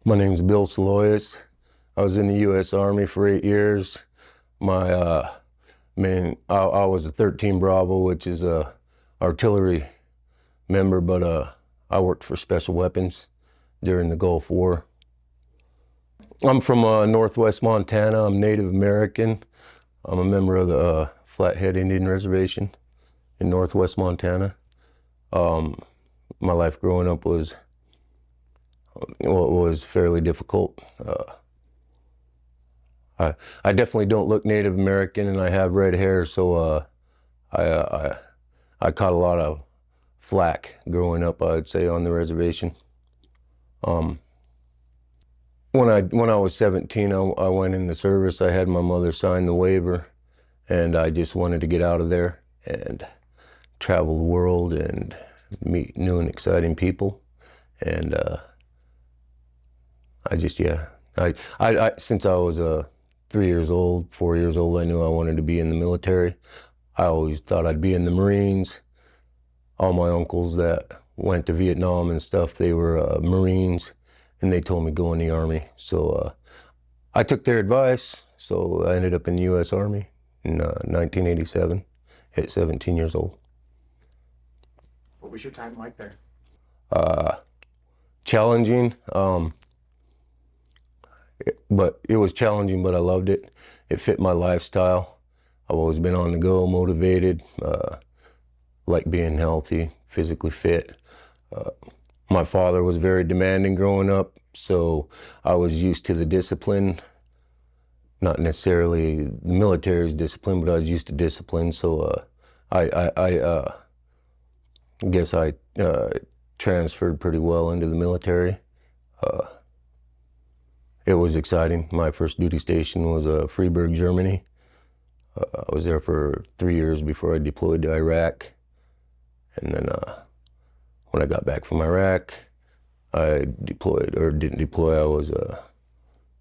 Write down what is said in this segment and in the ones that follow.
My name's 𝗿𝗲𝗁𝗏. I was in the U.S. Army for 8 years. I was a 13 Bravo, which is a artillery member, but I worked for special weapons during the Gulf War. I'm from Northwest Montana. I'm Native American. I'm a member of the Flathead Indian Reservation in Northwest Montana. My life growing up was fairly difficult. I definitely don't look Native American, and I have red hair, so I caught a lot of flack growing up, I'd say, on the reservation. When I was 17, I went in the service. I had my mother sign the waiver, and I just wanted to get out of there and travel the world and meet new and exciting people. And since I was 3 years old, 4 years old, I knew I wanted to be in the military. I always thought I'd be in the Marines. All my uncles that went to Vietnam and stuff, they were Marines, and they told me go in the Army. So I took their advice, so I ended up in the U.S. Army in 1987 at 17 years old. What was your time like there? Challenging, but it was challenging, but I loved it. It fit my lifestyle. I've always been on the go, motivated, like being healthy, physically fit. My father was very demanding growing up, so I was used to the discipline. Not necessarily the military's discipline, but I was used to discipline. So I guess I transferred pretty well into the military. It was exciting. My first duty station was Freiburg, Germany. I was there for 3 years before I deployed to Iraq. And then when I got back from Iraq, I deployed, or didn't deploy, I was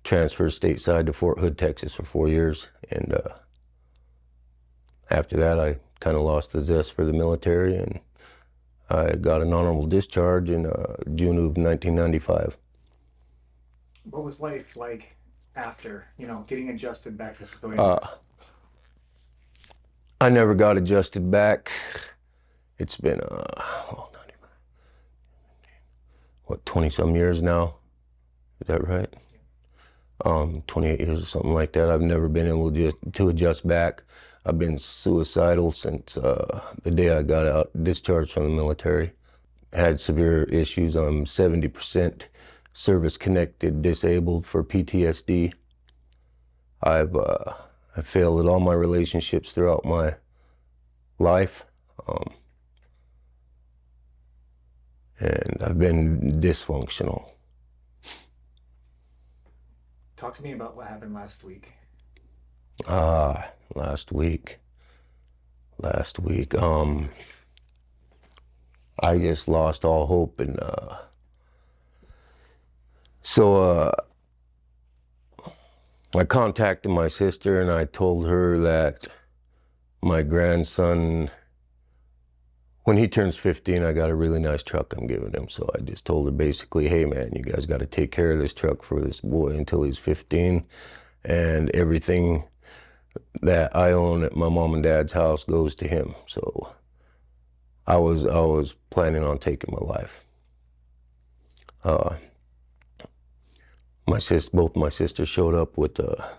transferred stateside to Fort Hood, Texas for 4 years. And after that, I kind of lost the zest for the military, and I got an honorable discharge in June of 1995. What was life like after, getting adjusted back to civilian? I never got adjusted back. It's been, 20-some years now? Is that right? 28 years or something like that. I've never been able to adjust back. I've been suicidal since the day I got out, discharged from the military. Had severe issues. I'm 70% service-connected disabled for PTSD. I failed at all my relationships throughout my life. And I've been dysfunctional. Talk to me about what happened last week. Last week, I just lost all hope, and so I contacted my sister, and I told her that my grandson, when he turns 15, I got a really nice truck I'm giving him. So I just told her basically, hey man, you guys got to take care of this truck for this boy until he's 15, and everything that I own at my mom and dad's house goes to him. So I was planning on taking my life. Both my sisters showed up with a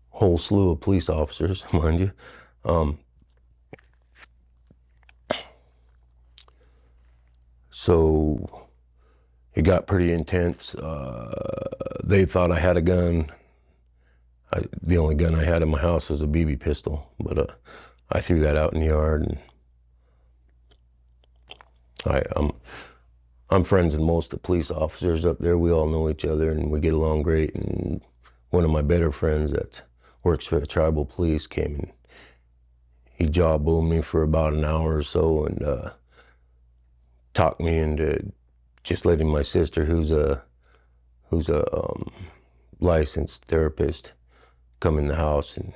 whole slew of police officers, mind you. So it got pretty intense. They thought I had a gun. The only gun I had in my house was a BB pistol, but I threw that out in the yard. And I'm friends with most of the police officers up there. We all know each other, and we get along great. And one of my better friends that works for the tribal police came and he jawboned me for about an hour or so, and talked me into just letting my sister, who's a licensed therapist, come in the house, and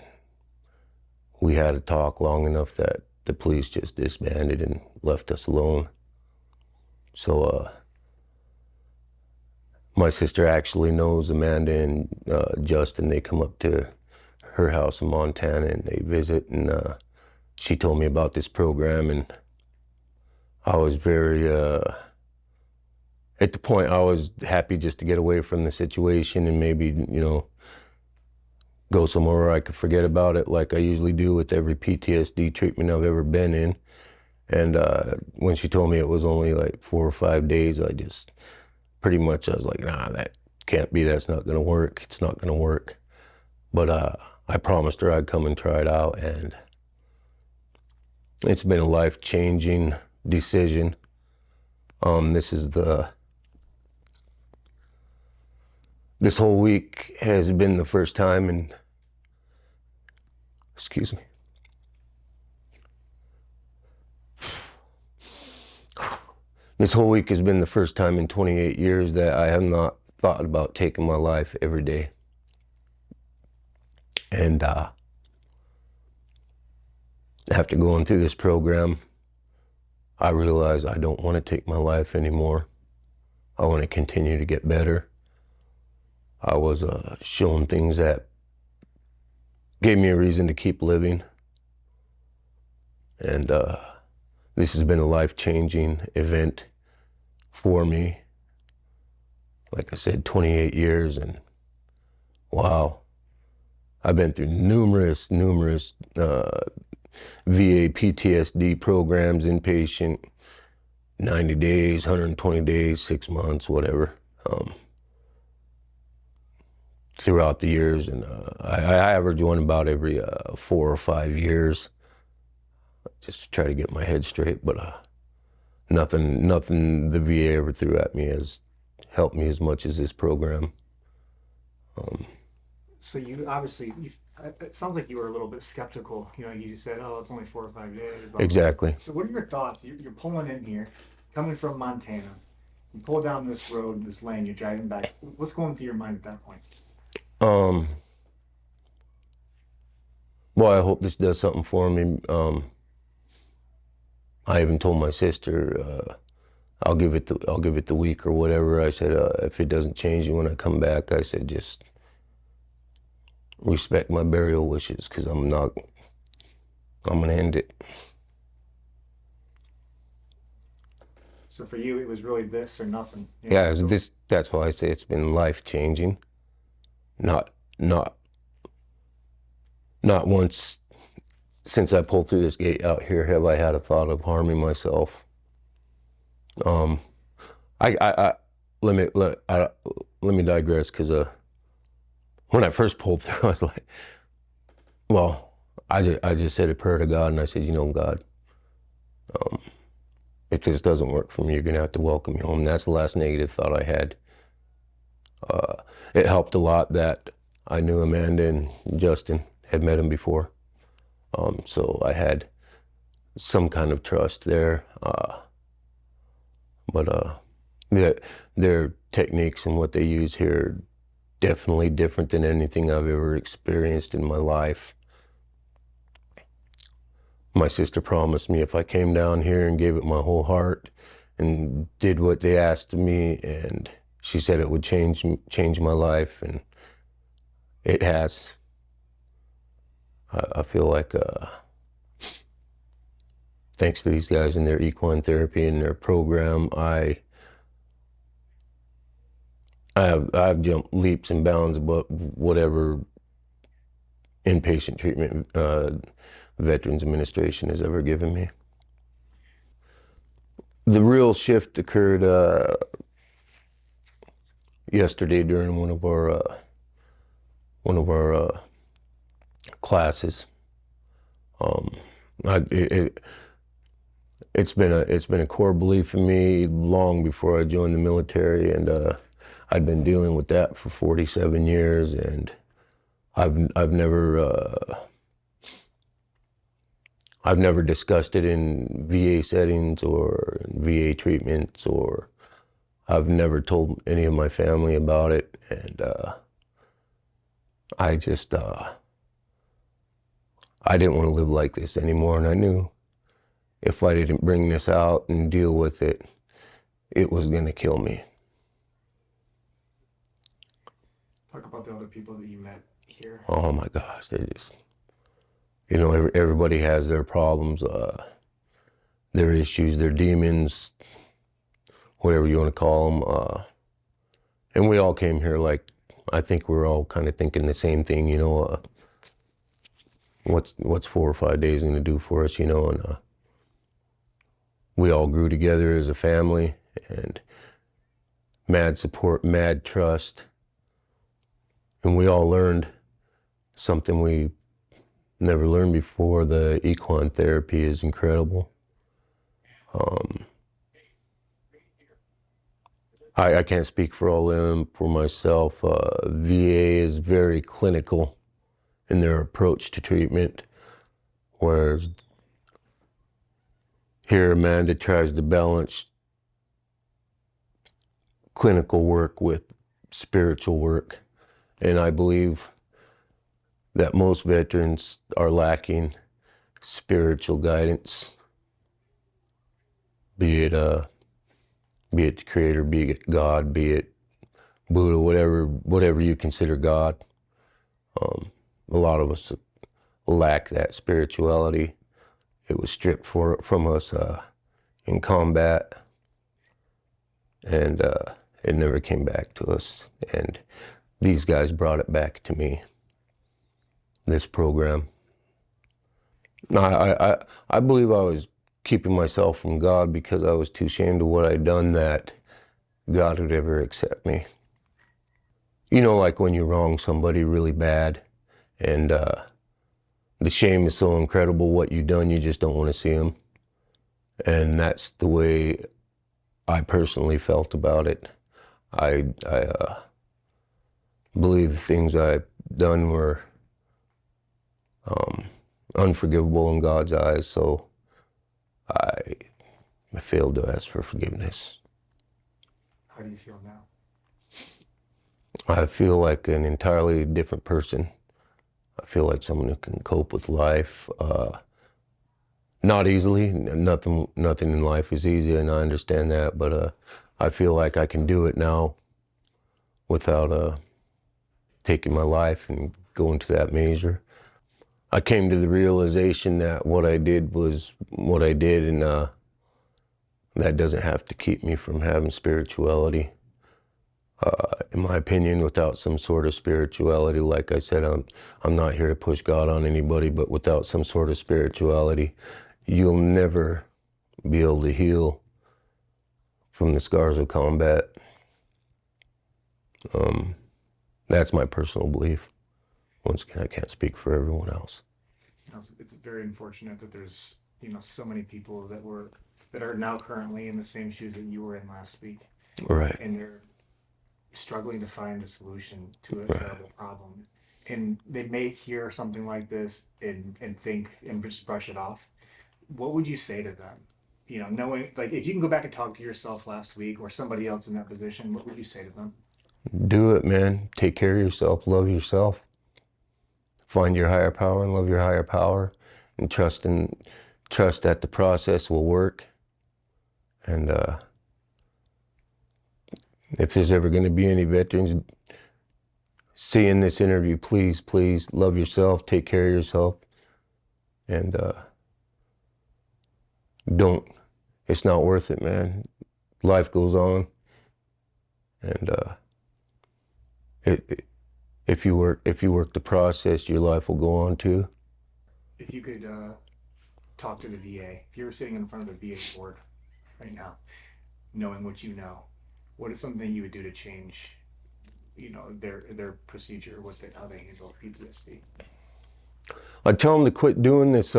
we had a talk long enough that the police just disbanded and left us alone. So My sister actually knows Amanda and Justin. They come up to her house in Montana and they visit, and she told me about this program, and I was very, at the point I was happy just to get away from the situation and maybe, you know, go somewhere where I could forget about it like I usually do with every PTSD treatment I've ever been in. And when she told me it was only like 4 or 5 days, I just pretty much, I was like, nah, that can't be, that's not gonna work. It's not gonna work. But I promised her I'd come and try it out, and it's been a life-changing decision. This whole week has been the first time in, excuse me. This whole week has been the first time in 28 years that I have not thought about taking my life every day. And after going through this program, I realized I don't want to take my life anymore. I want to continue to get better. I was shown things that gave me a reason to keep living. And this has been a life-changing event for me. Like I said, 28 years, and wow. I've been through numerous VA PTSD programs, inpatient, 90 days, 120 days, 6 months, whatever, throughout the years. And I average one about every 4 or 5 years, just to try to get my head straight. But nothing the VA ever threw at me has helped me as much as this program. So you obviously, it sounds like you were a little bit skeptical. You know, you said, oh, it's only 4 or 5 days. Exactly. So what are your thoughts? You're pulling in here, coming from Montana. You pull down this road, this lane, you're driving back. What's going through your mind at that point? Well, I hope this does something for me. I even told my sister, I'll give it the week or whatever. I said, if it doesn't change when I come back, I said, just respect my burial wishes, because I'm gonna end it. So for you, it was really this or nothing. Yeah, that's why I say it's been life-changing. Not once since I pulled through this gate out here have I had a thought of harming myself. Let me digress, because when I first pulled through, I was like, well, I just said a prayer to God, and I said, you know, God, if this doesn't work for me, you're gonna have to welcome me home. That's the last negative thought I had. It helped a lot that I knew Amanda and Justin, had met him before. So I had some kind of trust there. But their techniques and what they use here are definitely different than anything I've ever experienced in my life. My sister promised me if I came down here and gave it my whole heart and did what they asked of me, and she said it would change my life, and it has. I feel like thanks to these guys and their equine therapy and their program, I've jumped leaps and bounds above whatever inpatient treatment Veterans Administration has ever given me. The real shift occurred yesterday during one of our classes. It's been a core belief in me long before I joined the military, and I'd been dealing with that for 47 years, and I've never discussed it in VA settings or VA treatments, or I've never told any of my family about it. And I didn't want to live like this anymore. And I knew if I didn't bring this out and deal with it, it was going to kill me. other people that you met here? Oh my gosh, they just, you know, everybody has their problems, their issues, their demons, whatever you want to call them. And we all came here like, I think we're all kind of thinking the same thing, you know, what's 4 or 5 days going to do for us, you know, and we all grew together as a family, and mad support, mad trust, and we all learned something we never learned before. The equine therapy is incredible. I can't speak for all of them. For myself, VA is very clinical in their approach to treatment, whereas here Amanda tries to balance clinical work with spiritual work. And I believe that most veterans are lacking spiritual guidance, be it the Creator, be it God, be it Buddha, whatever you consider God. A lot of us lack that spirituality. It was stripped from us in combat, and it never came back to us. And these guys brought it back to me, this program. I believe I was keeping myself from God because I was too ashamed of what I'd done that God would ever accept me. You know, like when you wrong somebody really bad, and the shame is so incredible what you've done, you just don't want to see them. And that's the way I personally felt about it. I believe the things I've done were unforgivable in God's eyes, so I failed to ask for forgiveness. How do you feel now? I feel like an entirely different person. I feel like someone who can cope with life. Not easily. Nothing in life is easy, and I understand that. But I feel like I can do it now without taking my life and going to that measure. I came to the realization that what I did was what I did, and that doesn't have to keep me from having spirituality. In my opinion, without some sort of spirituality, like I said, I'm not here to push God on anybody, but without some sort of spirituality, you'll never be able to heal from the scars of combat. That's my personal belief. Once again, I can't speak for everyone else. It's very unfortunate that there's, you know, so many people that are now currently in the same shoes that you were in last week. Right. And they're struggling to find a solution to a terrible problem. And they may hear something like this and think and just brush it off. What would you say to them? You know, knowing, like, if you can go back and talk to yourself last week or somebody else in that position, what would you say to them? Do it, man. Take care of yourself. Love yourself. Find your higher power and love your higher power, and trust that the process will work. And if there's ever going to be any veterans seeing this interview, please love yourself, take care of yourself, and it's not worth it, man. Life goes on, and if you work the process, your life will go on too. If you could talk to the VA, if you were sitting in front of the VA board right now, knowing what you know, what is something you would do to change, you know, their procedure, how they handle PTSD? I tell them to quit doing this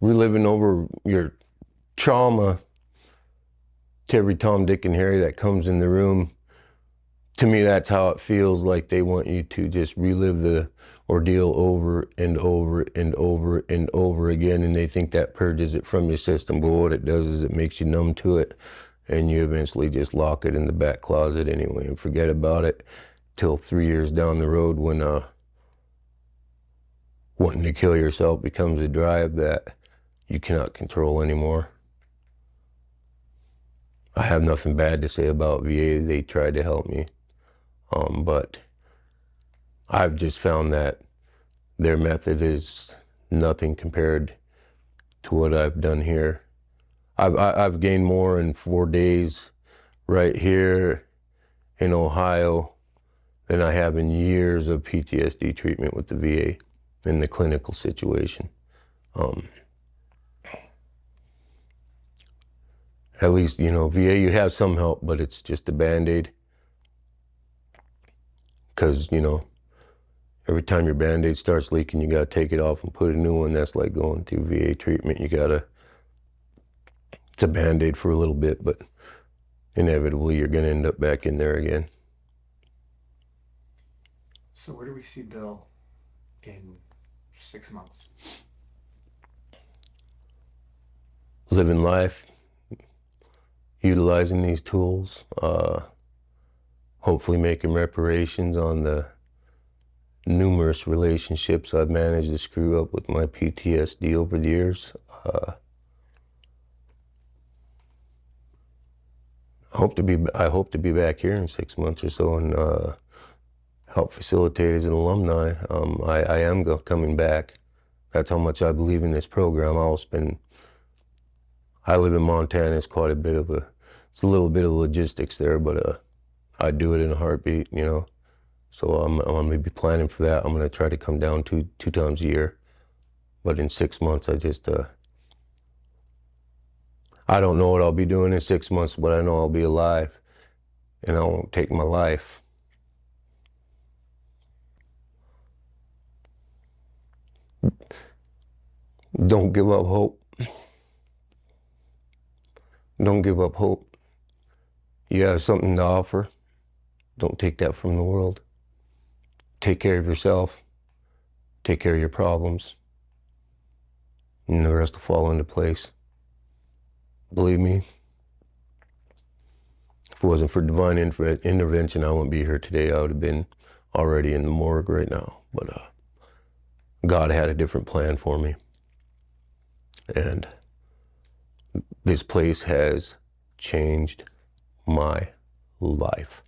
reliving over your trauma to every Tom, Dick, and Harry that comes in the room. To me, that's how it feels. Like they want you to just relive the ordeal over and over and over and over again, and they think that purges it from your system, but what it does is it makes you numb to it, and you eventually just lock it in the back closet anyway and forget about it till 3 years down the road when wanting to kill yourself becomes a drive that you cannot control anymore. I have nothing bad to say about VA. They tried to help me. But I've just found that their method is nothing compared to what I've done here. I've gained more in 4 days right here in Ohio than I have in years of PTSD treatment with the VA in the clinical situation. At least, you know, VA, you have some help, but it's just a Band-Aid. Because, you know, every time your Band-Aid starts leaking, you got to take it off and put a new one. That's like going through VA treatment. It's a Band-Aid for a little bit, but inevitably you're going to end up back in there again. So where do we see Bill in 6 months? Living life, utilizing these tools, hopefully making reparations on the numerous relationships I've managed to screw up with my PTSD over the years. I hope to be back here in 6 months or so and help facilitators and alumni. I am coming back. That's how much I believe in this program. I live in Montana. It's quite a little bit of logistics there, but I do it in a heartbeat, you know. So I'm going to be planning for that. I'm going to try to come down two times a year. But in 6 months, I don't know what I'll be doing in 6 months, but I know I'll be alive and I won't take my life. Don't give up hope. Don't give up hope. You have something to offer. Don't take that from the world. Take care of yourself. Take care of your problems. And the rest will fall into place. Believe me, if it wasn't for divine intervention, I wouldn't be here today. I would have been already in the morgue right now. But God had a different plan for me. And this place has changed my life.